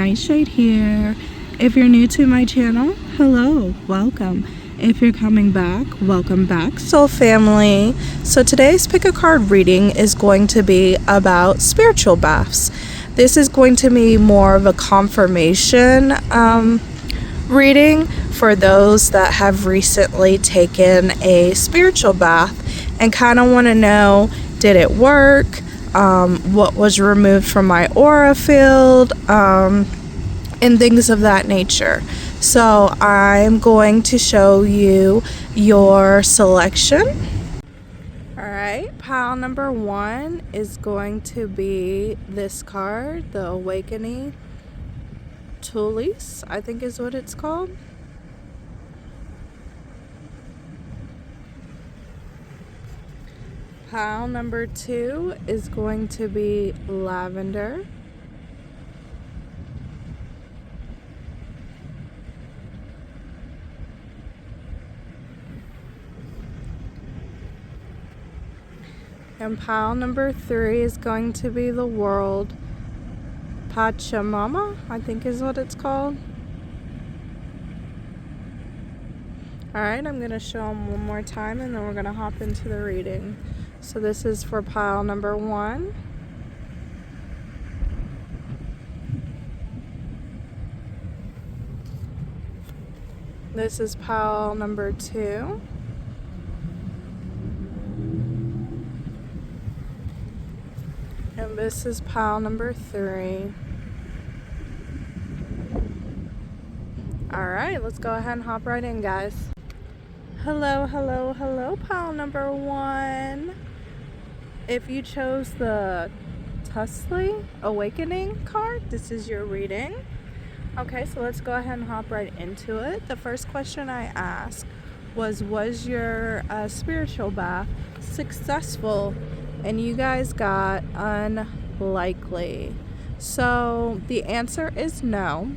Nightshade here. If you're new to my channel, hello, welcome. If you're coming back, welcome back, soul family. So today's pick a card reading is going to be about spiritual baths. This is going to be more of a confirmation reading for those that have recently taken a spiritual bath and kind of want to know, did it work? What was removed from my aura field? And things of that nature. So I'm going to show you your selection. Alright, pile number 1 is going to be this card, the Awakening Tulis, I think is what it's called. Pile number 2 is going to be Lavender. And pile number 3 is going to be the World Pachamama, I think is what it's called. Alright, I'm going to show them one more time and then we're going to hop into the reading. So this is for pile number 1. This is pile number 2. And this is pile number 3. Alright, let's go ahead and hop right in, guys. Hello, hello, hello, pile number 1. If you chose the Tulis Awakening card, this is your reading. Okay, so let's go ahead and hop right into it. The first question I asked was your spiritual bath successful? And you guys got unlikely. So the answer is no,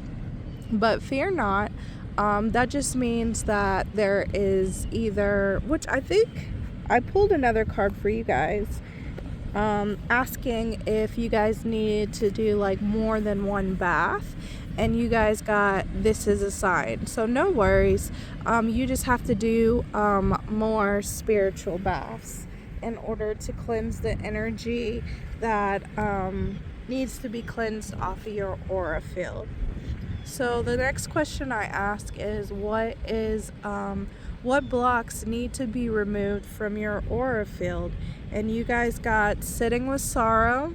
but fear not. That just means that there is either, which I think I pulled another card for you guys, asking if you guys need to do like more than one bath, and you guys got this is a sign. So no worries. You just have to do more spiritual baths in order to cleanse the energy that needs to be cleansed off of your aura field. So the next question I ask is what blocks need to be removed from your aura field? And you guys got sitting with sorrow.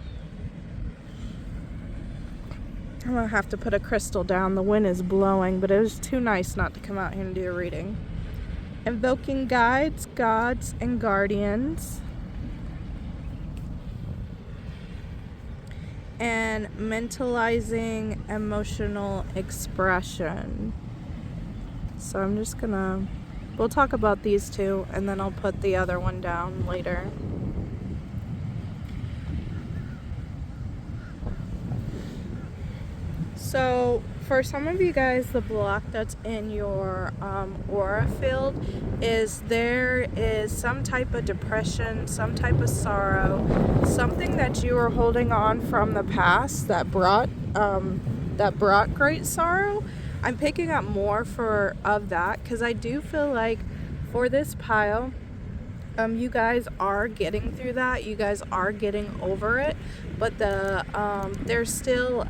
I'm gonna have to put a crystal down. The wind is blowing, but it was too nice not to come out here and do a reading. Invoking guides, gods, and guardians. And mentalizing emotional expression. So I'm just gonna, we'll talk about these two and then I'll put the other one down later. So for some of you guys, the block that's in your aura field is there is some type of depression, some type of sorrow, something that you were holding on from the past that brought great sorrow. I'm picking up more of that because I do feel like for this pile, you guys are getting through that. You guys are getting over it, but there's still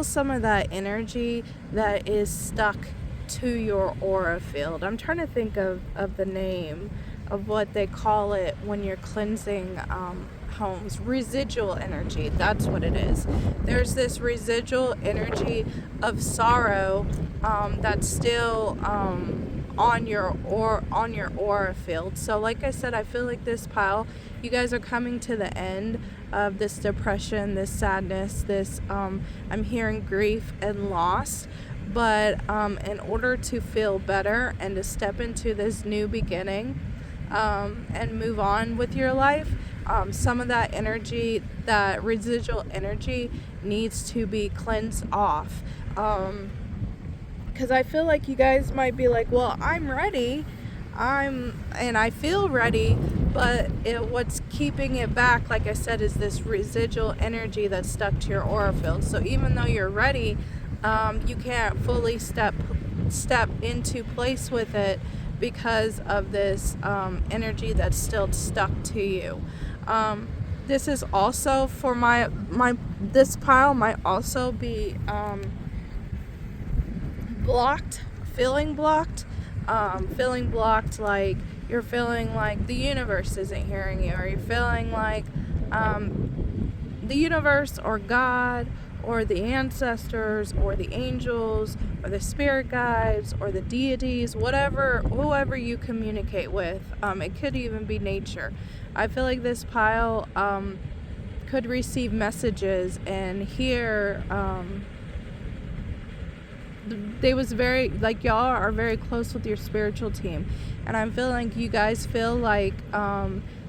some of that energy that is stuck to your aura field. I'm trying to think of the name of what they call it when you're cleansing homes. Residual energy, that's what it is. There's this residual energy of sorrow that's still on your aura field. So like I said, I feel like this pile, you guys are coming to the end of this depression, this sadness, this I'm hearing grief and loss. But in order to feel better and to step into this new beginning and move on with your life, some of that energy, that residual energy, needs to be cleansed off. Because I feel like you guys might be like, well, I'm ready, and I feel ready, but what's keeping it back, like I said, is this residual energy that's stuck to your aura field. So even though you're ready, you can't fully step into place with it because of this energy that's still stuck to you. This is also for this pile might also be blocked, feeling blocked, like you're feeling like the universe isn't hearing you, or you're feeling like the universe or God or the ancestors or the angels or the spirit guides or the deities, whoever you communicate with. It could even be nature. I feel like this pile could receive messages and hear. They was very, like, y'all are very close with your spiritual team, and I'm feeling like you guys feel like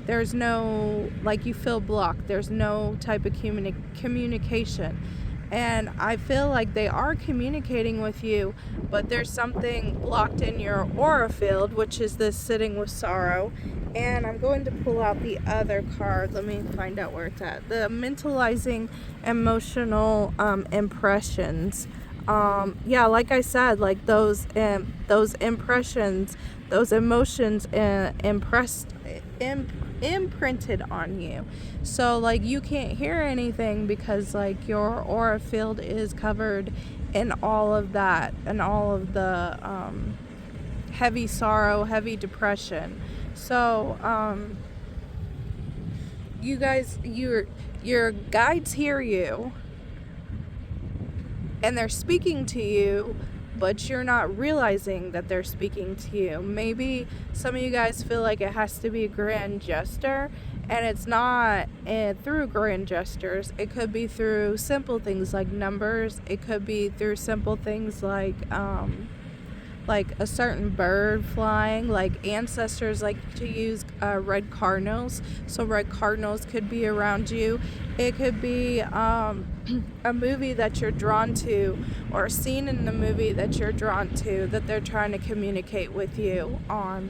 there's no, like, you feel blocked. There's no type of communication. And I feel like they are communicating with you, but there's something blocked in your aura field, which is this sitting with sorrow. And I'm going to pull out the other card. Let me find out where it's at. The mentalizing emotional impressions. Yeah, like I said, like those impressions, those emotions imprinted on you. So like you can't hear anything because like your aura field is covered in all of that, and all of the heavy sorrow, heavy depression. So you guys, your guides hear you and they're speaking to you, but you're not realizing that they're speaking to you. Maybe some of you guys feel like it has to be a grand gesture, and it's not through grand gestures. It could be through simple things like numbers. It could be through simple things like a certain bird flying. Like ancestors like to use red cardinals, so red cardinals could be around you. It could be a movie that you're drawn to, or a scene in the movie that you're drawn to, that they're trying to communicate with you on.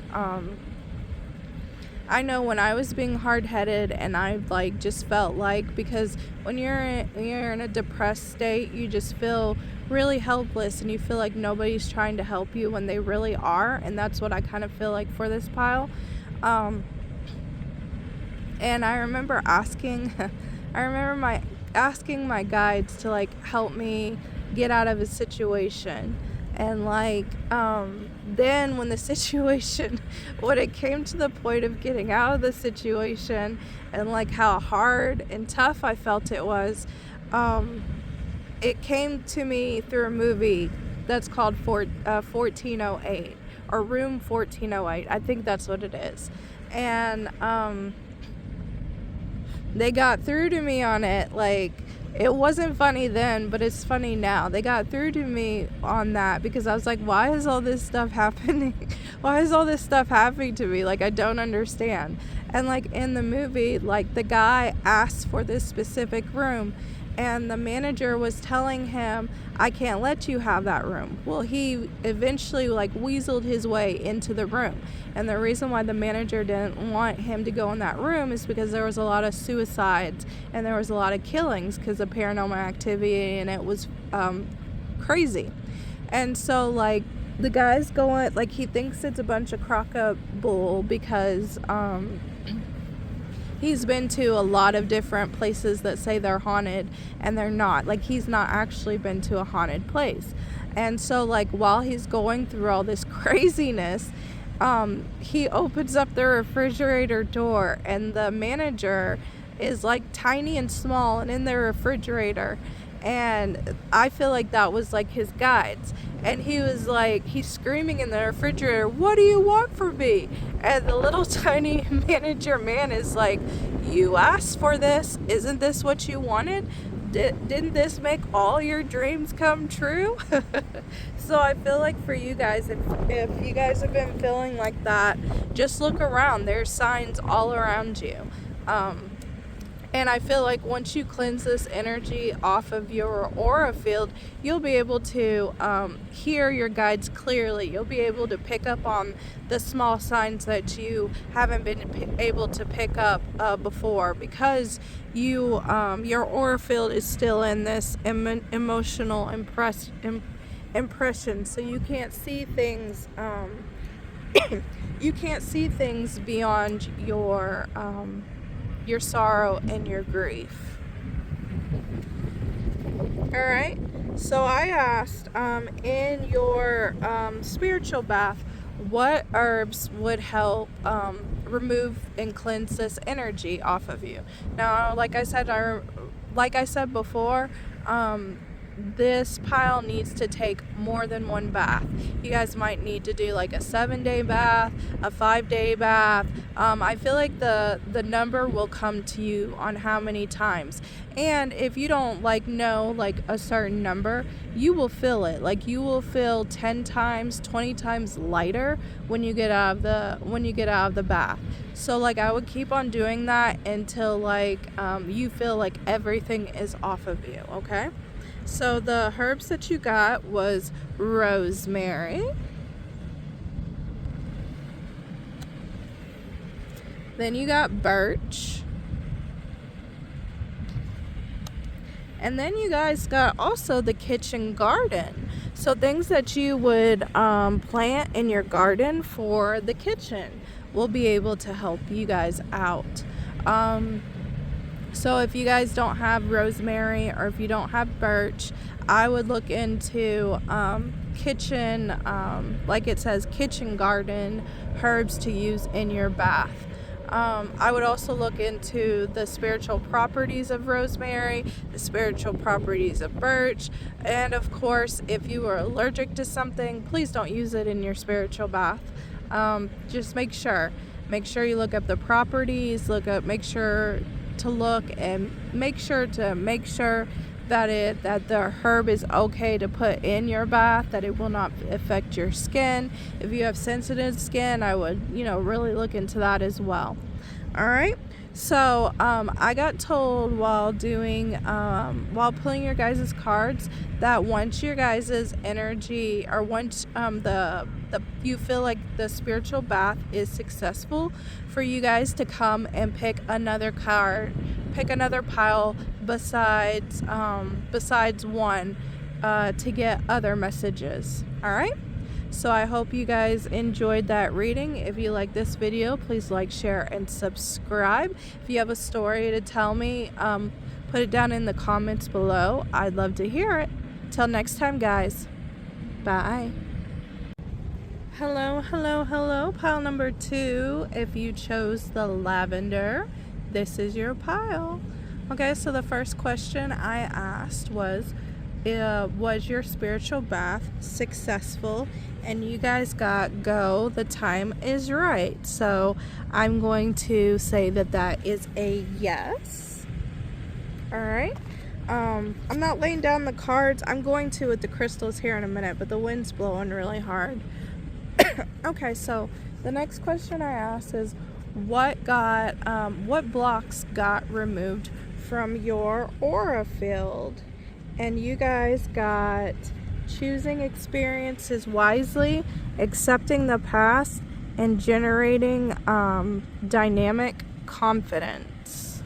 I know when I was being hard-headed, and I like just felt like, because when you're in a depressed state, you just feel really helpless, and you feel like nobody's trying to help you when they really are. And that's what I kind of feel like for this pile. And I remember asking my guides to like help me get out of a situation. And like then when it came to the point of getting out of the situation, and like how hard and tough I felt it was, it came to me through a movie that's called 1408, or Room 1408. I think that's what it is. And they got through to me on it. Like, it wasn't funny then, but it's funny now. They got through to me on that because I was like, why is all this stuff happening? Why is all this stuff happening to me? Like, I don't understand. And like in the movie, like the guy asked for this specific room, and the manager was telling him, I can't let you have that room. Well, he eventually like weaseled his way into the room. And the reason why the manager didn't want him to go in that room is because there was a lot of suicides and there was a lot of killings because of paranormal activity, and it was crazy. And so like the guy's going, like, he thinks it's a bunch of crock-a-bull because he's been to a lot of different places that say they're haunted, and they're not. Like, he's not actually been to a haunted place. And so like while he's going through all this craziness, he opens up the refrigerator door, and the manager is like tiny and small and in the refrigerator. And I feel like that was like his guides. And he was like, he's screaming in the refrigerator, what do you want from me? And the little tiny manager man is like, you asked for this. Isn't this what you wanted? Didn't this make all your dreams come true? So I feel like for you guys, if you guys have been feeling like that, just look around. There's signs all around you. And I feel like once you cleanse this energy off of your aura field, you'll be able to hear your guides clearly. You'll be able to pick up on the small signs that you haven't been able to pick up before, because your aura field is still in this emotional impression. So you can't see things. You can't see things beyond your sorrow and your grief. Alright, so I asked in your spiritual bath, what herbs would help remove and cleanse this energy off of you? Now, like I said before, this pile needs to take more than one bath. You guys might need to do like a 7-day bath, a 5-day bath. I feel like the number will come to you on how many times. And if you don't know a certain number, you will feel it. Like, you will feel 10 times, 20 times lighter when you get out of the bath. So I would keep on doing that until you feel like everything is off of you, okay? So the herbs that you got was rosemary, then you got birch, and then you guys got also the kitchen garden. So things that you would plant in your garden for the kitchen will be able to help you guys out. So if you guys don't have rosemary or if you don't have birch, I would look into kitchen, like it says, kitchen garden herbs to use in your bath. I would also look into the spiritual properties of rosemary, the spiritual properties of birch, and of course, if you are allergic to something, please don't use it in your spiritual bath. Just make sure you look up the properties, make sure that the herb is okay to put in your bath, that it will not affect your skin. If you have sensitive skin, I would really look into that as well. All right, so I got told while pulling your guys' cards that once your guys' energy, or once you feel like the spiritual bath is successful, for you guys to come and pick another pile besides one to get other messages. All right, so I hope you guys enjoyed that reading. If you like this video, please like, share, and subscribe. If you have a story to tell me, put it down in the comments below. I'd love to hear it. Till next time, guys. Bye. Hello, pile number 2. If you chose the lavender, this is your pile. Okay, so the first question I asked was your spiritual bath successful? And you guys got go, the time is right. So I'm going to say that is a yes. All right. I'm not laying down the cards. I'm going to with the crystals here in a minute, but the wind's blowing really hard. Okay, so the next question I asked is, what blocks got removed from your aura field? And you guys got choosing experiences wisely, accepting the past, and generating dynamic confidence.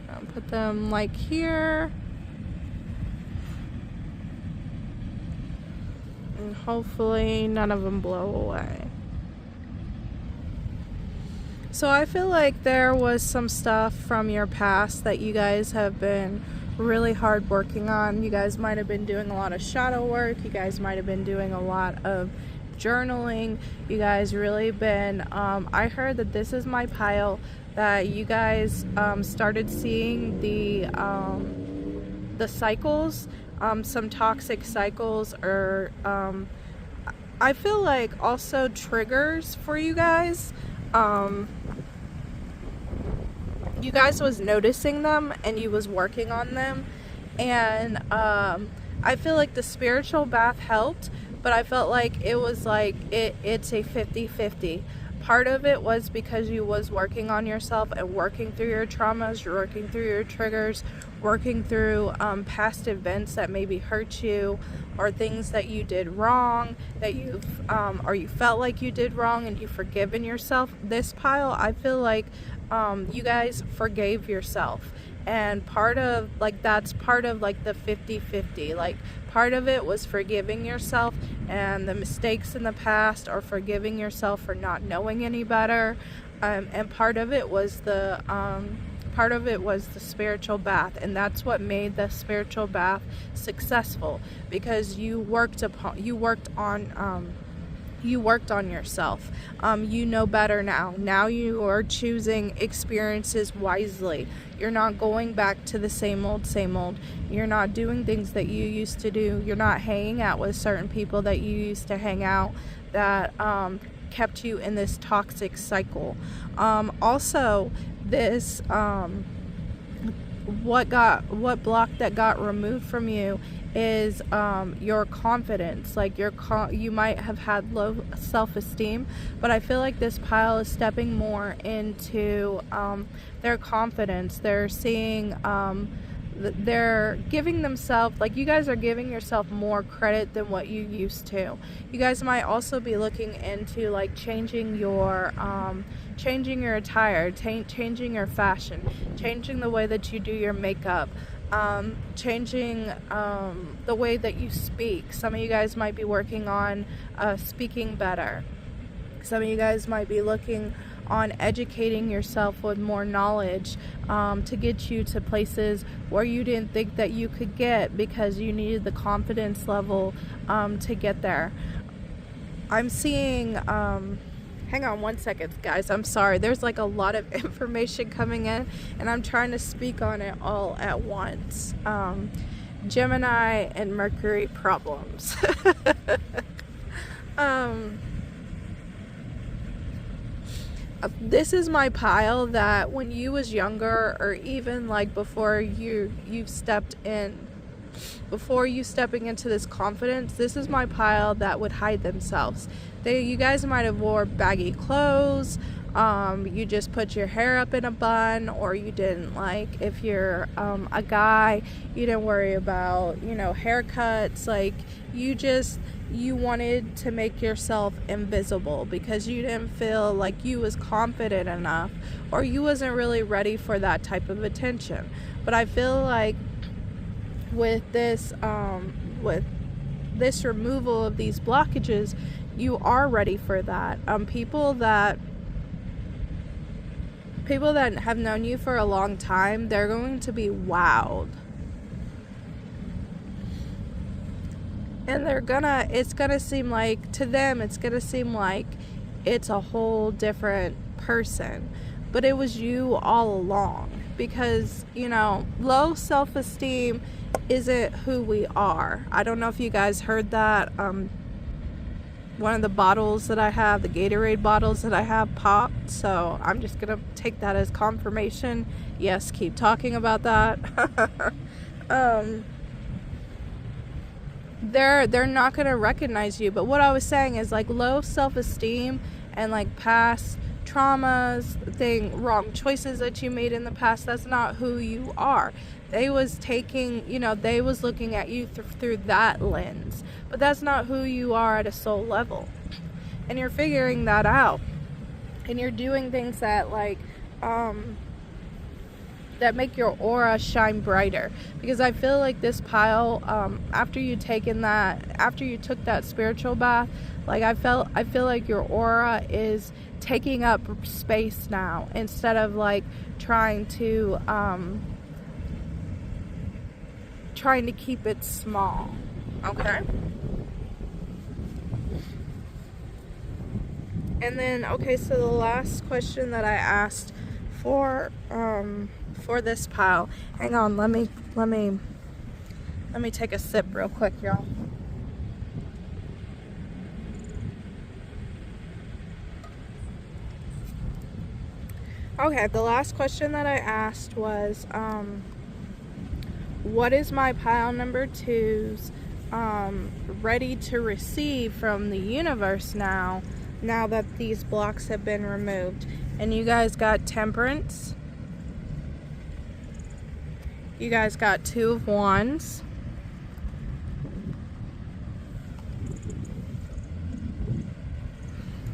I'll put them here. And hopefully none of them blow away. So I feel like there was some stuff from your past that you guys have been really hard working on. You guys might have been doing a lot of shadow work. You guys might have been doing a lot of journaling. You guys really been, I heard that this is my pile, that you guys started seeing the cycles, some toxic cycles, or I feel like also triggers for you guys. You guys was noticing them and you was working on them, and I feel like the spiritual bath helped, but I felt like it was it's a 50-50. part of it was because you was working on yourself and working through your traumas, you're working through your triggers, working through past events that maybe hurt you, or things that you did wrong, that or you felt like you did wrong and you've forgiven yourself. This pile, I feel like you guys forgave yourself. And part of that's part of the 50-50. Like, part of it was forgiving yourself and the mistakes in the past, or forgiving yourself for not knowing any better, and part of it was the spiritual bath. And that's what made the spiritual bath successful, because you worked on yourself. You know better now. Now you are choosing experiences wisely. You're not going back to the same old. You're not doing things that you used to do. You're not hanging out with certain people that you used to hang out, that kept you in this toxic cycle. Also, this what block that got removed from you is your confidence. Like, you might have had low self-esteem, but I feel like this pile is stepping more into their confidence. They're seeing they're giving themselves, like, you guys are giving yourself more credit than what you used to. You guys might also be looking into like changing your attire, changing your fashion, changing the way that you do your makeup, changing the way that you speak. Some of you guys might be working on speaking better. Some of you guys might be looking on educating yourself with more knowledge, to get you to places where you didn't think that you could get, because you needed the confidence level to get there. I'm seeing hang on one second, guys. I'm sorry. There's like a lot of information coming in, and I'm trying to speak on it all at once. Gemini and Mercury problems. This is my pile that when you was younger, or even like before you stepping into this confidence, this is my pile that would hide themselves. You guys might have wore baggy clothes, you just put your hair up in a bun, or you didn't, like, if you're a guy, you didn't worry about haircuts. Like, you wanted to make yourself invisible because you didn't feel like you was confident enough, or you wasn't really ready for that type of attention. But I feel like with this removal of these blockages, you are ready for that. People that have known you for a long time, they're going to be wowed. And it's gonna seem like, to them, it's gonna seem like it's a whole different person. But it was you all along. Because, low self-esteem isn't who we are. I don't know if you guys heard that. One of the bottles that I have, the Gatorade bottles that I have, popped. So I'm just gonna take that as confirmation. Yes, keep talking about that. They're not gonna recognize you. But what I was saying is, like, low self-esteem and like past traumas, wrong choices that you made in the past, that's not who you are. They was they was looking at you through that lens, but that's not who you are at a soul level. And you're figuring that out, and you're doing things that that make your aura shine brighter. Because I feel like this pile, after you took that spiritual bath, I feel like your aura is taking up space now, instead of trying to keep it small. Okay. And then, so the last question that I asked for this pile, hang on, let me take a sip real quick, y'all. Okay, the last question that I asked was, what is my pile number 2's ready to receive from the universe now now that these blocks have been removed. And you guys got Temperance. You guys got Two of Wands.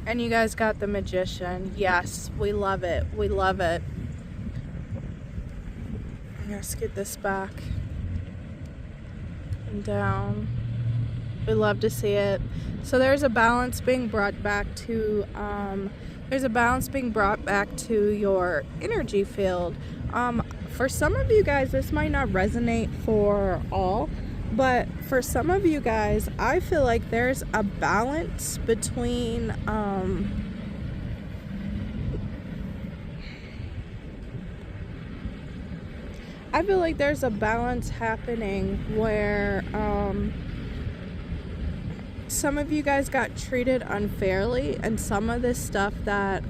And you guys got the Magician. Yes, we love it. We love it. Let's get this back and down. We love to see it. So there's a balance being brought back to your energy field. For some of you guys, this might not resonate for all, but for some of you guys, I feel like there's a balance between I feel like there's a balance happening where some of you guys got treated unfairly, and some of this stuff that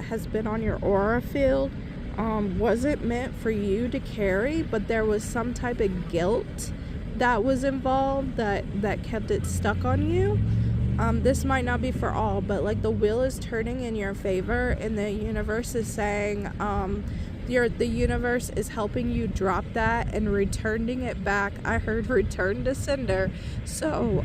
has been on your aura field wasn't meant for you to carry, but there was some type of guilt that was involved that kept it stuck on you. This might not be for all, but like the wheel is turning in your favor, and the universe is saying the universe is helping you drop that and returning it back. I heard return to sender. So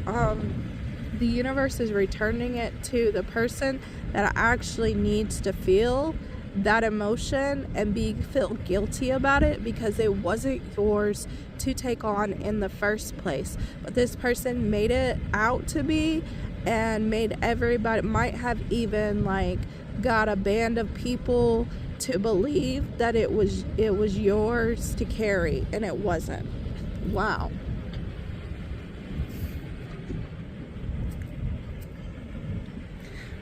the universe is returning it to the person that actually needs to feel that emotion and feel guilty about it, because it wasn't yours to take on in the first place. But this person made it out to be, and made everybody, might have even like got a band of people to believe that it was yours to carry, and it wasn't. Wow.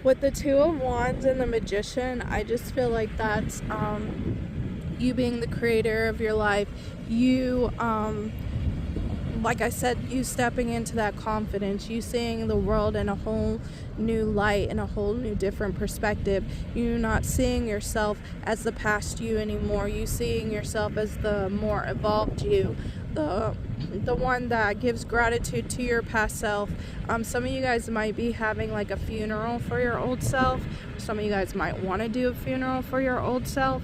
With the Two of Wands and the Magician, I just feel like that's you being the creator of your life. You like I said, you stepping into that confidence, you seeing the world in a whole new light, in a whole new different perspective. You not seeing yourself as the past you anymore. You seeing yourself as the more evolved you, the one that gives gratitude to your past self. Some of you guys might be having like a funeral for your old self. Some of you guys might want to do a funeral for your old self.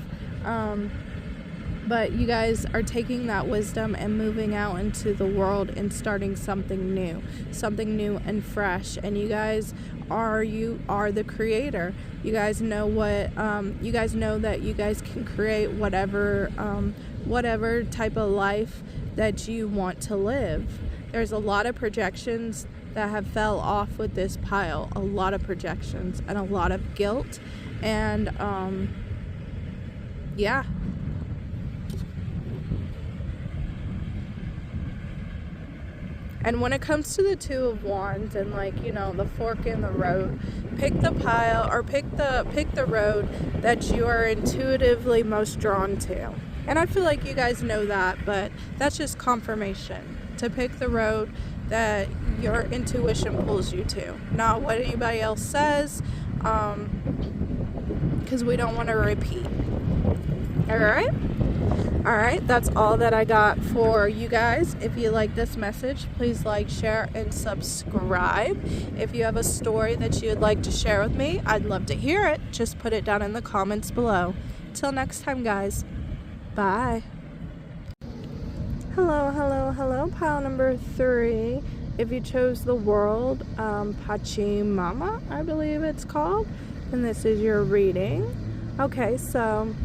But you guys are taking that wisdom and moving out into the world and starting something new and fresh. And you guys are the creator. You guys know what you guys know that you guys can create whatever type of life that you want to live. There's a lot of projections that have fell off with this pile, a lot of projections and a lot of guilt, and yeah. And when it comes to the Two of Wands and, like, you know, the fork in the road, pick the pile, or pick the road that you are intuitively most drawn to. And I feel like you guys know that, but that's just confirmation. To pick the road that your intuition pulls you to, not what anybody else says, because we don't want to repeat. All right, that's all that I got for you guys. If you like this message, please like, share, and subscribe. If you have a story that you would like to share with me, I'd love to hear it. Just put it down in the comments below. Till next time, guys. Bye. Hello, pile number 3. If you chose the world, Pachamama, I believe it's called, and this is your reading. Okay, so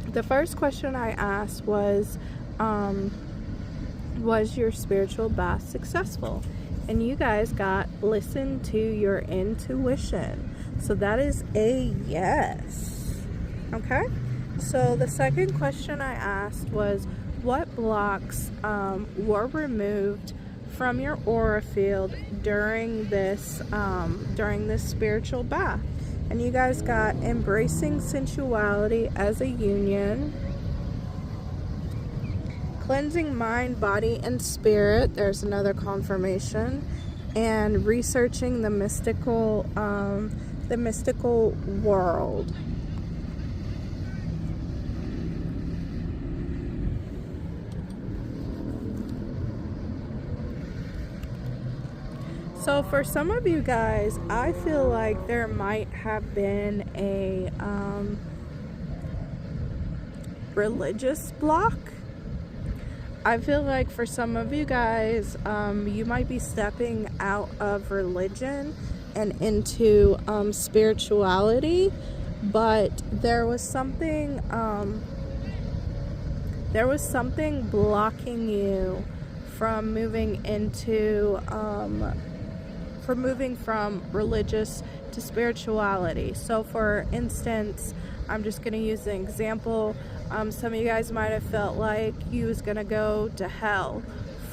the first question I asked was your spiritual bath successful? And you guys got listen to your intuition. So that is a yes. Okay? So the second question I asked was, what blocks were removed from your aura field during this spiritual bath? And you guys got embracing sensuality as a union, cleansing mind, body, and spirit. There's another confirmation. And researching the mystical world. So So for some of you guys, I feel like there might have been a religious block. I feel like for some of you guys, you might be stepping out of religion and into spirituality, but there was something blocking you from moving into from religious to spirituality. So for instance, I'm just going to use an example. Some of you guys might have felt like you was going to go to hell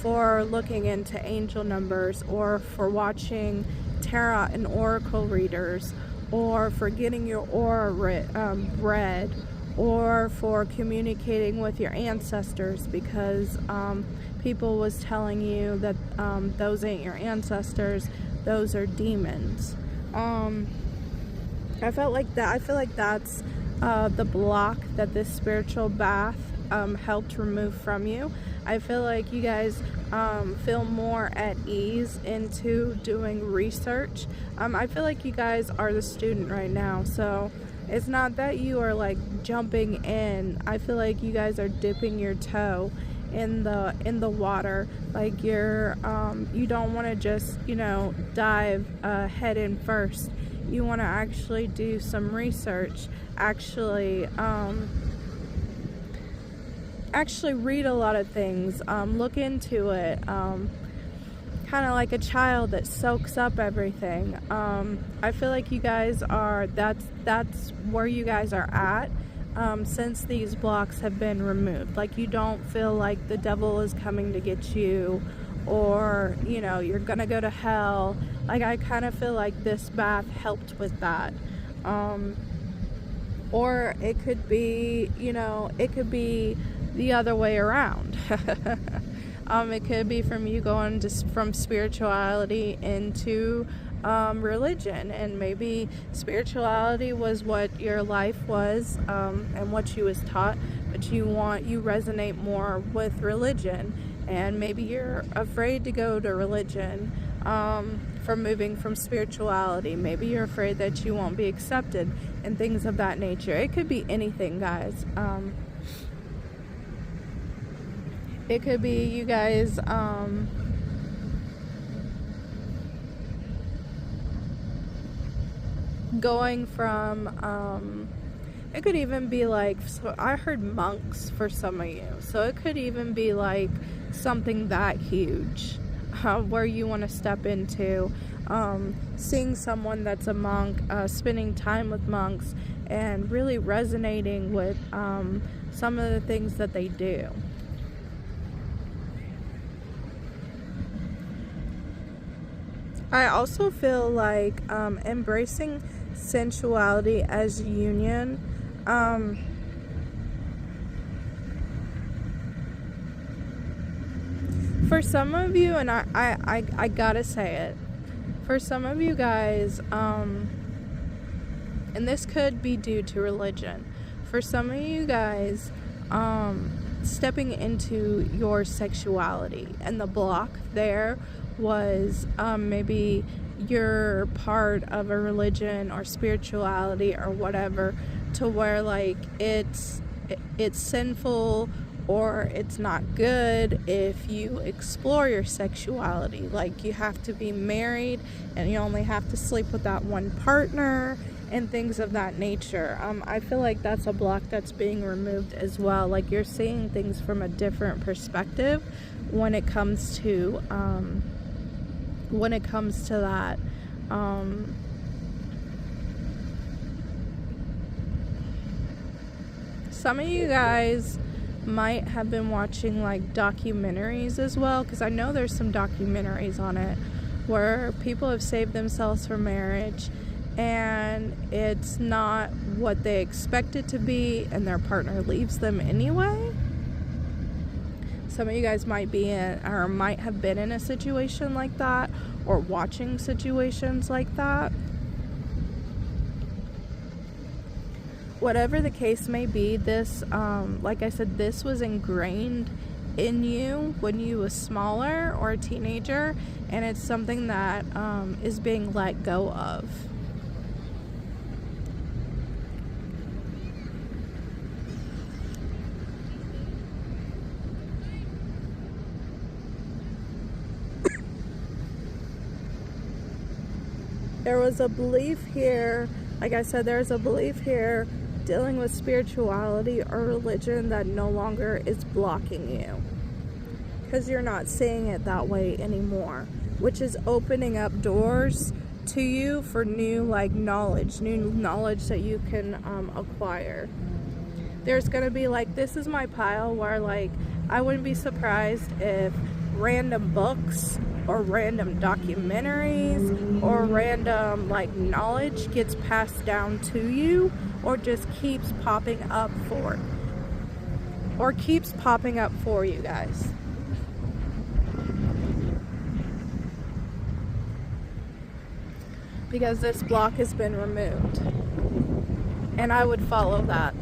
for looking into angel numbers, or for watching tarot and oracle readers, or for getting your aura read, or for communicating with your ancestors, because people was telling you that those ain't your ancestors, those are demons. I feel like that's the block that this spiritual bath helped remove from you. I feel like you guys feel more at ease into doing research. I feel like you guys are the student right now, so it's not that you are like jumping in. I feel like you guys are dipping your toe in the water. Like you're you don't want to just, you know, dive head in first. You want to actually do some research, actually read a lot of things, look into it, kind of like a child that soaks up everything. I feel like you guys are, that's where you guys are at since these blocks have been removed. Like you don't feel like the devil is coming to get you, or you know, you're gonna go to hell. Like I kind of feel like this bath helped with that. Or it could be, you know, it could be the other way around. It could be from you going from spirituality into religion, and maybe spirituality was what your life was and what you was taught, but you resonate more with religion, and maybe you're afraid to go to religion from moving from spirituality. Maybe you're afraid that you won't be accepted and things of that nature. It could be anything, guys. It could be you guys going from it could even be like, so I heard monks for some of you, so it could even be like something that huge where you want to step into, seeing someone that's a monk, spending time with monks, and really resonating with some of the things that they do. I also feel like embracing sensuality as union. For some of you, and I gotta say it, for some of you guys, and this could be due to religion, for some of you guys, stepping into your sexuality, and the block there was maybe you're part of a religion or spirituality or whatever, to where like it's sinful or it's not good if you explore your sexuality. Like you have to be married and you only have to sleep with that one partner and things of that nature. I feel like that's a block that's being removed as well. Like you're seeing things from a different perspective when it comes to that. Some of you guys might have been watching like documentaries as well, because I know there's some documentaries on it where people have saved themselves for marriage and it's not what they expect it to be, and their partner leaves them anyway. Some of you guys might be in, or might have been in, a situation like that, or watching situations like that. Whatever the case may be, this, like I said, this was ingrained in you when you was smaller or a teenager, and it's something that is being let go of. There was a belief here, like I said, there's a belief here dealing with spirituality or religion that no longer is blocking you, because you're not seeing it that way anymore, which is opening up doors to you for new knowledge that you can acquire. There's gonna be this is my pile where I wouldn't be surprised if random books or random documentaries or random knowledge gets passed down to you, or just keeps popping up for you guys. Because this block has been removed, and I would follow that.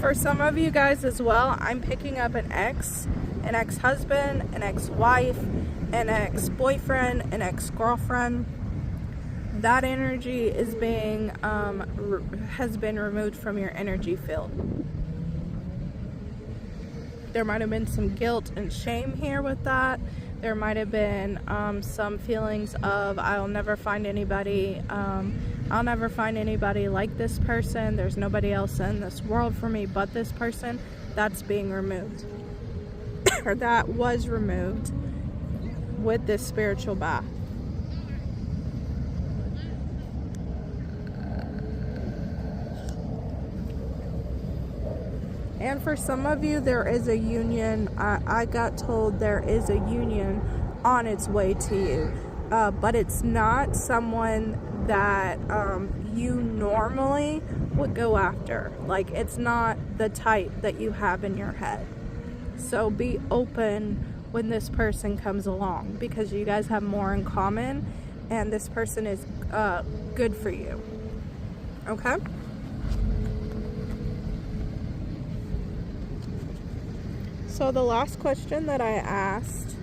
For some of you guys as well, I'm picking up an ex-husband, an ex-wife, an ex-boyfriend, an ex-girlfriend. That energy is being has been removed from your energy field. There might have been some guilt and shame here with that. There might have been some feelings of I'll never find anybody like this person. There's nobody else in this world for me but this person. That's being removed. Or that was removed with this spiritual bath. And for some of you, there is a union. I got told there is a union on its way to you. But it's not someone that you normally would go after. It's not the type that you have in your head. So be open when this person comes along, because you guys have more in common, and this person is good for you. Okay? So the last question that I asked,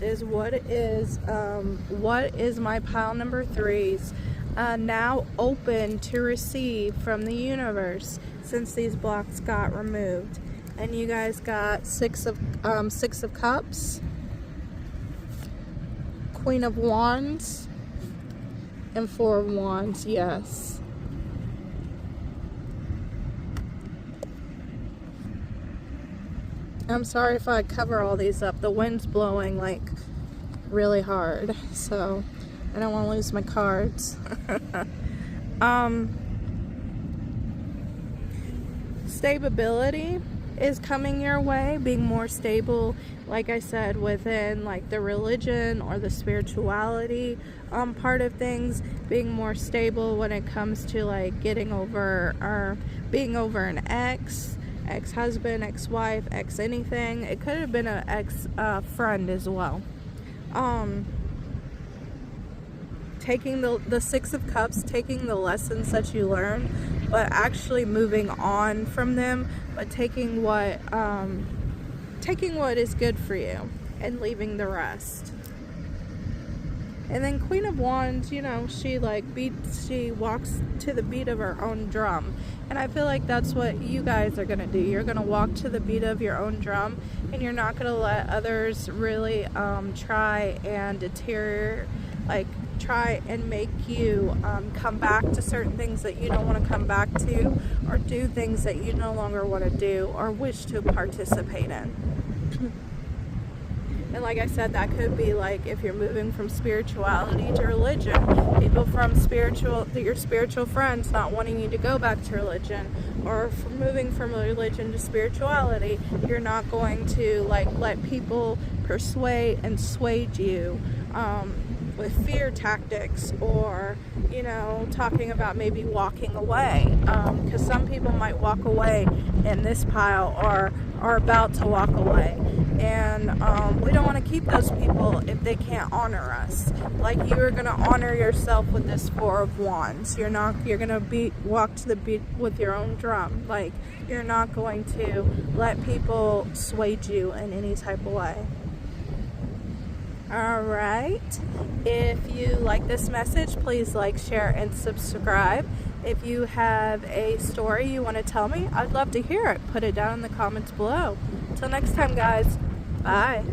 is what is my pile number 3's now open to receive from the universe since these blocks got removed? And you guys got Six of Cups, Queen of Wands, and Four of Wands. Yes. I'm sorry if I cover all these up. The wind's blowing really hard, so I don't want to lose my cards. Stability is coming your way, being more stable, like I said, within the religion or the spirituality part of things, being more stable when it comes to getting over or being over an ex-husband, ex-wife, ex-anything. It could have been an ex-friend as well. Taking the Six of Cups, taking the lessons that you learn, but actually moving on from them, but taking what is good for you and leaving the rest. And then Queen of Wands, she walks to the beat of her own drum. And I feel like that's what you guys are going to do. You're going to walk to the beat of your own drum, and you're not going to let others really try and try and make you come back to certain things that you don't want to come back to, or do things that you no longer want to do or wish to participate in. And like I said, that could be if you're moving from spirituality to religion, people from your spiritual friends not wanting you to go back to religion, or moving from religion to spirituality, you're not going to let people persuade and sway you with fear tactics, or talking about maybe walking away, because some people might walk away in this pile or are about to walk away. And we don't want to keep those people if they can't honor us. Like you are going to honor yourself with this Four of Wands. You're going to walk to the beat with your own drum. Like you're not going to let people sway you in any type of way. Alright, if you like this message, please like, share, and subscribe. If you have a story you want to tell me, I'd love to hear it. Put it down in the comments below. Till next time, guys. Bye.